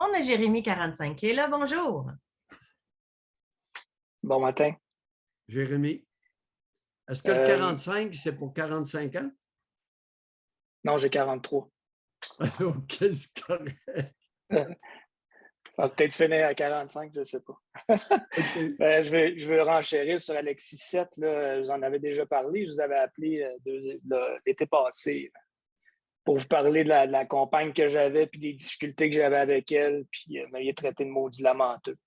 On a Jérémy, 45, qui est là. Bonjour. Bon matin. Jérémy, est-ce que le 45, c'est pour 45 ans? Non, j'ai 43. OK, c'est correct. Ça va peut-être finir à 45, je ne sais pas. Okay. Je veux renchérir sur Alexis 7. Là, vous en avez déjà parlé. Je vous avais appelé l'été passé pour vous parler de la compagne que j'avais puis des difficultés que j'avais avec elle. Puis elle m'avait traité de maudit lamenteux.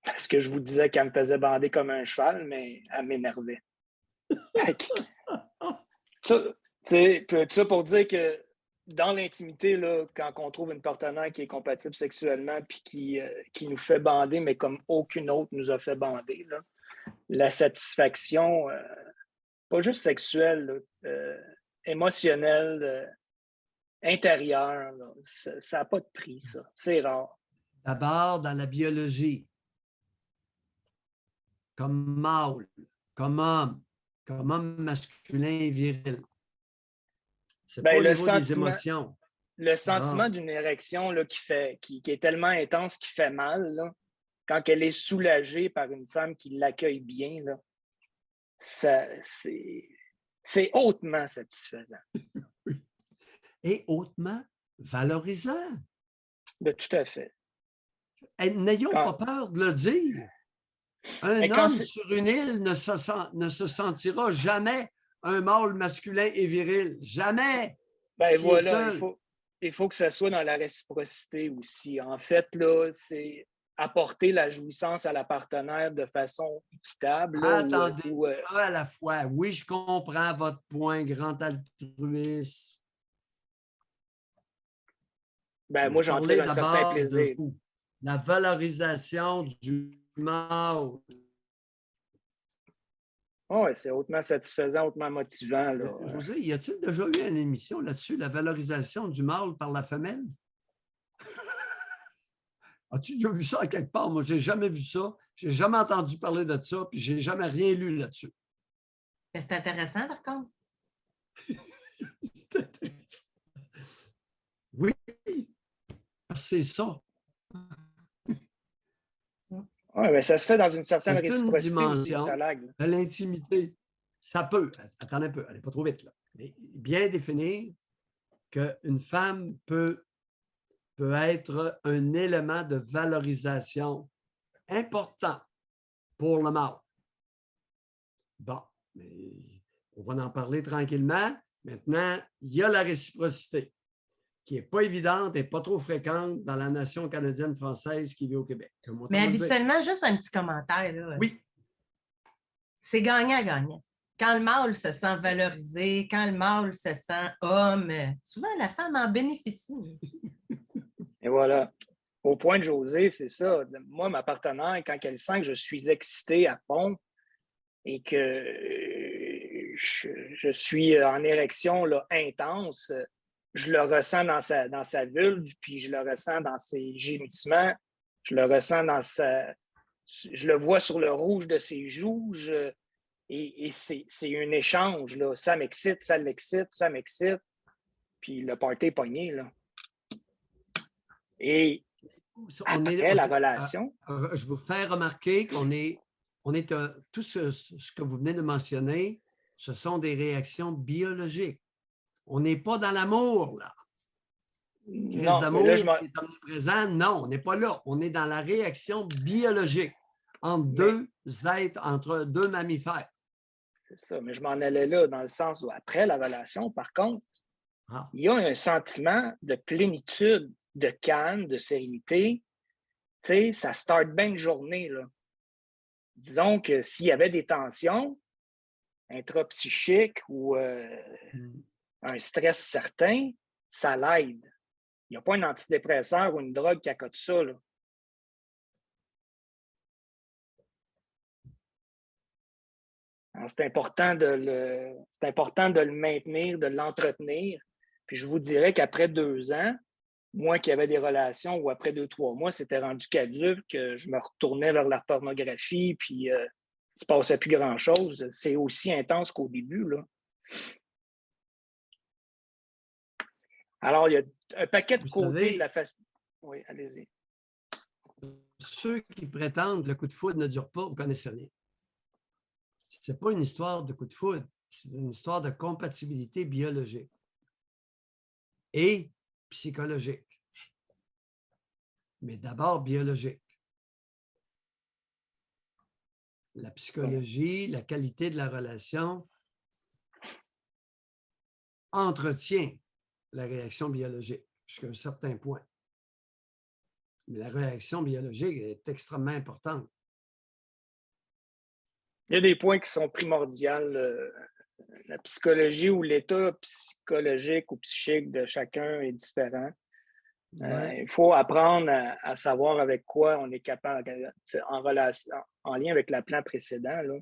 Parce que je vous disais qu'elle me faisait bander comme un cheval, mais elle m'énervait. Ça pour dire que dans l'intimité, là, quand on trouve une partenaire qui est compatible sexuellement puis qui nous fait bander, mais comme aucune autre nous a fait bander, là, la satisfaction, pas juste sexuelle, émotionnelle, intérieure, là, ça n'a pas de prix, ça. C'est rare. D'abord, dans la biologie, comme mâle, comme homme masculin et viril. C'est pas au niveau des émotions. Le sentiment d'une érection là, qui est tellement intense qu'il fait mal, là, quand elle est soulagée par une femme qui l'accueille bien, là, c'est hautement satisfaisant. Et hautement valorisant. Tout à fait. N'ayons pas peur de le dire. Un homme sur une île ne se sentira jamais un mâle masculin et viril. Jamais. Ben voilà, il faut que ce soit dans la réciprocité aussi. En fait, là, c'est apporter la jouissance à la partenaire de façon équitable. Là, attendez, à la fois. Oui, je comprends votre point, grand altruiste. Ben, moi, j'en tire un certain plaisir. La valorisation du mâle. Oui, c'est hautement satisfaisant, hautement motivant. Là. José, y a-t-il déjà eu une émission là-dessus, la valorisation du mâle par la femelle? As-tu déjà vu ça à quelque part? Moi, je n'ai jamais vu ça. Je n'ai jamais entendu parler de ça, puis je n'ai jamais rien lu là-dessus. C'est intéressant, par contre. C'est intéressant. Oui, c'est ça. Oui, mais ça se fait dans une certaine réciprocité dimension aussi, de l'intimité. Ça peut. Attendez un peu, allez pas trop vite. Là. Mais bien définir qu'une femme peut être un élément de valorisation important pour le mâle. Bon, mais on va en parler tranquillement. Maintenant, il y a la réciprocité qui n'est pas évidente et pas trop fréquente dans la nation canadienne-française qui vit au Québec. Mais habituellement, juste un petit commentaire. Là. Oui. C'est gagnant-gagnant. Quand le mâle se sent valorisé, quand le mâle se sent homme, souvent la femme en bénéficie. Et voilà. Au point de José, c'est ça. Moi, ma partenaire, quand elle sent que je suis excité à fond et que je suis en érection là, intense, je le ressens dans sa vulve, puis je le ressens dans ses gémissements, je le ressens je le vois sur le rouge de ses joues, et c'est un échange, là. Ça m'excite, ça l'excite, ça m'excite, puis le party est pogné, là. Et après la relation... Je vous fais remarquer qu'on est tout ce que vous venez de mentionner, ce sont des réactions biologiques. On n'est pas dans l'amour, là. Crise d'amour est omniprésent. Non, on n'est pas là. On est dans la réaction biologique entre entre deux mammifères. C'est ça, mais je m'en allais là dans le sens où après la relation, par contre, il y a un sentiment de plénitude, de calme, de sérénité. Tu sais, ça start bien une journée, là. Disons que s'il y avait des tensions intrapsychiques ou un stress certain, ça l'aide. Il n'y a pas un antidépresseur ou une drogue qui accote ça, là. C'est important de le maintenir, de l'entretenir. Puis je vous dirais qu'après 2 ans, moi qui avais des relations où après 2-3 mois, c'était rendu caduque, que je me retournais vers la pornographie, puis il ne se passait plus grand-chose. C'est aussi intense qu'au début, là. Alors, il y a un paquet de côtés de la facilité. Oui, allez-y. Ceux qui prétendent que le coup de foudre ne dure pas, vous ne connaissez rien. Ce n'est pas une histoire de coup de foudre, c'est une histoire de compatibilité biologique et psychologique. Mais d'abord biologique. La psychologie, la qualité de la relation entretient la réaction biologique jusqu'à un certain point. Mais la réaction biologique est extrêmement importante. Il y a des points qui sont primordiaux. La psychologie ou l'état psychologique ou psychique de chacun est différent. Ouais. Il faut apprendre à savoir avec quoi on est capable, en lien avec le plan précédent. Là,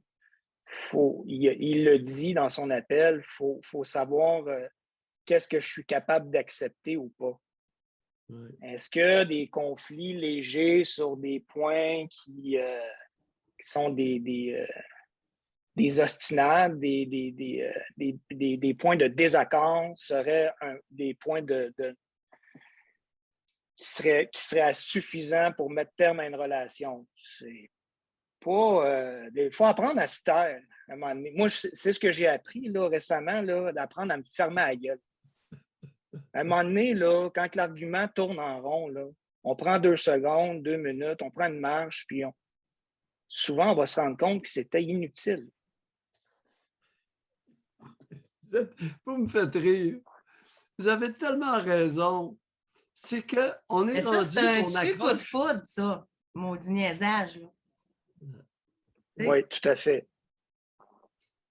il le dit dans son appel, faut savoir qu'est-ce que je suis capable d'accepter ou pas. Ouais. Est-ce que des conflits légers sur des points qui sont des ostinades, des points de désaccord seraient des points qui seraient suffisants pour mettre terme à une relation? C'est pas. Il faut apprendre à se taire. À un moment donné. Moi, c'est ce que j'ai appris là, récemment, là, d'apprendre à me fermer la gueule. À un moment donné, là, quand l'argument tourne en rond, là, on prend 2 secondes, 2 minutes, on prend une marche, puis souvent, on va se rendre compte que c'était inutile. Vous me faites rire. Vous avez tellement raison. C'est qu'on est Mais ça, rendu c'est un qu'on dessus coup de accroche. foudre, ça. Maudit niaisage, là. Oui, tout à fait.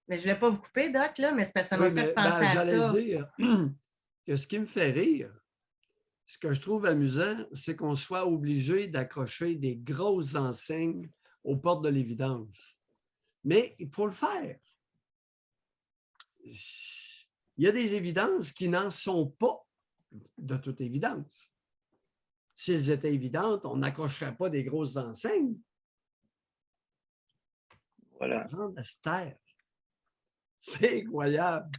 Mais je ne vais pas vous couper, Doc, là, mais c'est parce que ça m'a Oui, fait mais penser à j'allais ça. dire que ce qui me fait rire, ce que je trouve amusant, c'est qu'on soit obligé d'accrocher des grosses enseignes aux portes de l'évidence. Mais il faut le faire. Il y a des évidences qui n'en sont pas de toute évidence. Si elles étaient évidentes, on n'accrocherait pas des grosses enseignes. Voilà. Apprendre à se taire. C'est incroyable.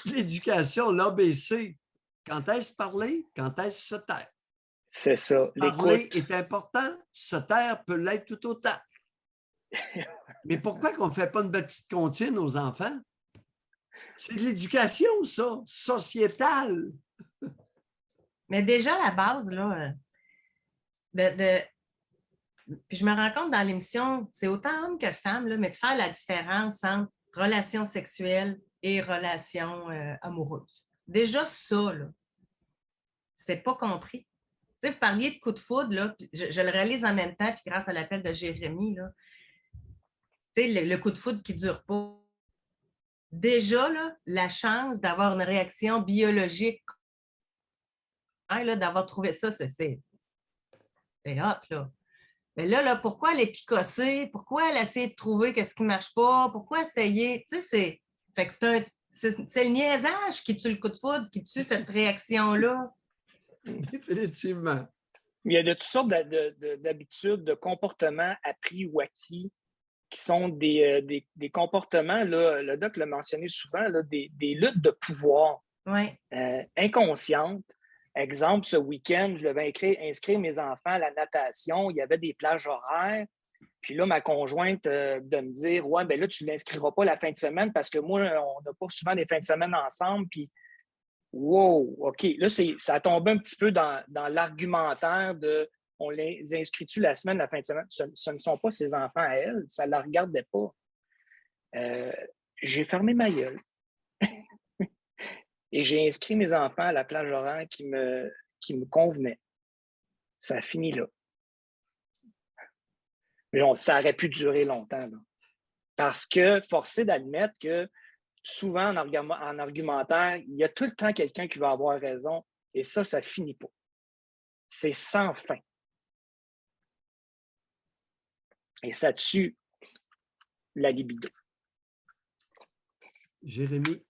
L'éducation, l'ABC. Quand est-ce parler? Quand est-ce se taire? C'est ça, Parler l'écoute. est important, se taire peut l'être tout autant. Mais pourquoi qu'on ne fait pas une petite comptine aux enfants? C'est de l'éducation, ça, sociétale. Mais déjà, à la base, là, puis je me rends compte dans l'émission, c'est autant homme que femme, là, mais de faire la différence entre relations sexuelles et relations amoureuses. Déjà, ça, là, c'était pas compris. Tu sais, vous parliez de coup de foudre, là, je le réalise en même temps, puis grâce à l'appel de Jérémy, là, tu sais, le coup de foudre qui ne dure pas. Déjà, là, la chance d'avoir une réaction biologique, hein, d'avoir trouvé ça, c'est hot, là. Mais là, pourquoi les picosser? Pourquoi elle essayer de trouver qu'est-ce qui ne marche pas? Pourquoi essayer? Tu sais, c'est. Fait que c'est le niaisage qui tue le coup de foudre, qui tue cette réaction-là. Définitivement. Il y a de toutes sortes d'habitudes, de comportements appris ou acquis qui sont des comportements, là, le doc l'a mentionné souvent, là, des luttes de pouvoir inconscientes. Exemple, ce week-end, je devais inscrire mes enfants à la natation. Il y avait des plages horaires. Puis là, ma conjointe de me dire ouais, ben là, tu ne l'inscriras pas la fin de semaine parce que moi, on n'a pas souvent des fins de semaine ensemble. Puis, wow, OK. Là, ça a tombé un petit peu dans l'argumentaire de on les inscrit-tu la semaine, la fin de semaine? Ce ne sont pas ses enfants à elle. Ça ne la regardait pas. J'ai fermé ma gueule. Et j'ai inscrit mes enfants à la plage horaire qui me convenait. Ça a fini là. Mais ça aurait pu durer longtemps. Là. Parce que, forcé d'admettre que souvent, en argumentaire, il y a tout le temps quelqu'un qui va avoir raison. Et ça finit pas. C'est sans fin. Et ça tue la libido. Jérémy,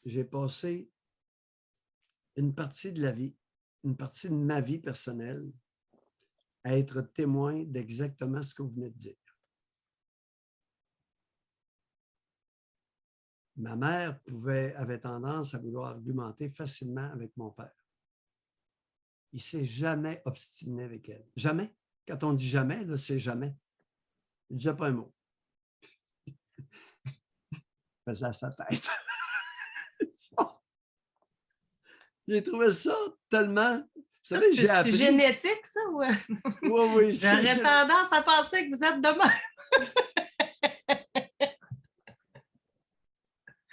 j'ai passé une partie de la vie, une partie de ma vie personnelle à être témoin d'exactement ce que vous venez de dire. Ma mère avait tendance à vouloir argumenter facilement avec mon père. il ne s'est jamais obstiné avec elle. Jamais. Quand on dit jamais, là, c'est jamais. Il ne disait pas un mot. Il faisait à sa tête. J'ai trouvé ça tellement... Vous savez, j'ai appris... C'est génétique, ça? Ou... Oui. J'aurais tendance à penser que vous êtes de même.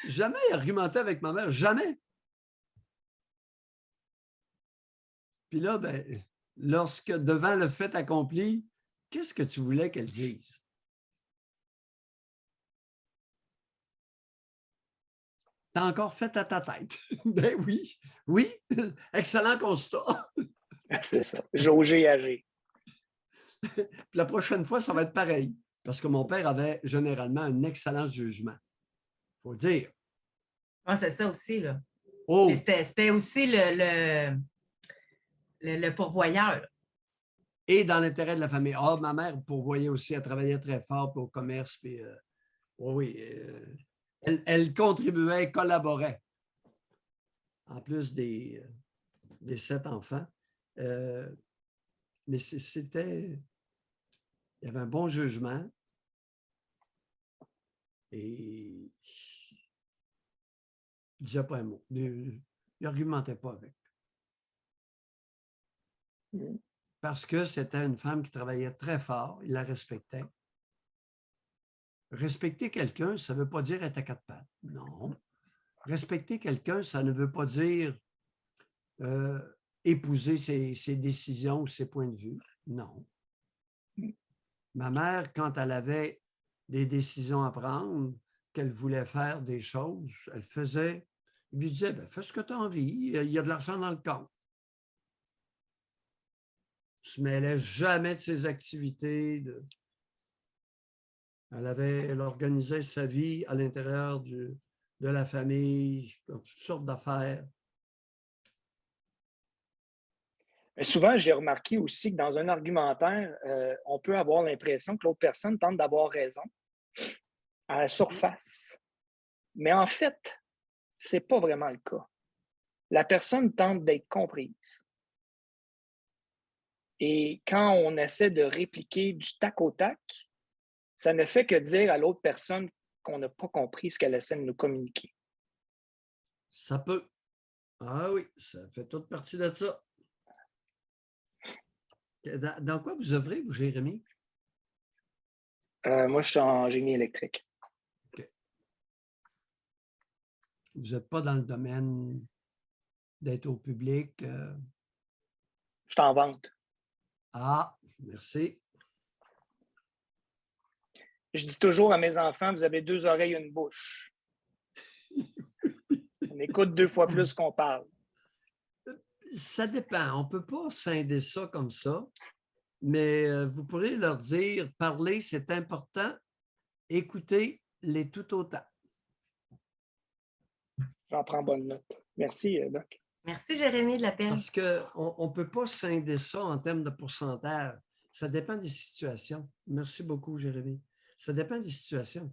Jamais argumenté avec ma mère, jamais. Puis là, ben, lorsque devant le fait accompli, qu'est-ce que tu voulais qu'elle dise? T'as encore fait à ta tête. Ben oui, excellent constat. C'est ça, jauger et agir. Puis la prochaine fois, ça va être pareil, parce que mon père avait généralement un excellent jugement. Il faut dire. Ah, c'est ça aussi, là. Oh! C'était aussi le pourvoyeur. Et dans l'intérêt de la famille. Ah, ma mère pourvoyait aussi, elle travaillait très fort pour le commerce. Puis, elle contribuait, collaborait. En plus des 7 enfants. Mais c'était... Il y avait un bon jugement. Et il ne disait pas un mot. Il n'argumentait pas avec. Parce que c'était une femme qui travaillait très fort, il la respectait. Respecter quelqu'un, ça ne veut pas dire être à 4 pattes. Non. Respecter quelqu'un, ça ne veut pas dire épouser ses décisions ou ses points de vue. Non. Ma mère, quand elle avait des décisions à prendre, qu'elle voulait faire des choses, elle faisait, il lui disait, ben, fais ce que tu as envie, il y a de l'argent dans le compte. Elle ne se mêlait jamais de ses activités. Elle organisait sa vie à l'intérieur de la famille, toutes sortes d'affaires. Mais souvent, j'ai remarqué aussi que dans un argumentaire, on peut avoir l'impression que l'autre personne tente d'avoir raison à la surface. Mais en fait, ce n'est pas vraiment le cas. La personne tente d'être comprise. Et quand on essaie de répliquer du tac au tac, ça ne fait que dire à l'autre personne qu'on n'a pas compris ce qu'elle essaie de nous communiquer. Ça peut. Ah oui, ça fait toute partie de ça. Dans quoi vous œuvrez, vous, Jérémy? Moi, je suis en génie électrique. Okay. Vous n'êtes pas dans le domaine d'être au public? Je suis en vente. Ah, merci. Je dis toujours à mes enfants, vous avez 2 oreilles et une bouche. On écoute 2 fois plus qu'on parle. Ça dépend. On ne peut pas scinder ça comme ça, mais vous pourrez leur dire, parler, c'est important. Écoutez les tout autant. J'en prends bonne note. Merci, Doc. Merci, Jérémy, de l'appel. Parce qu'on ne peut pas scinder ça en termes de pourcentage. Ça dépend des situations. Merci beaucoup, Jérémy. Ça dépend des situations.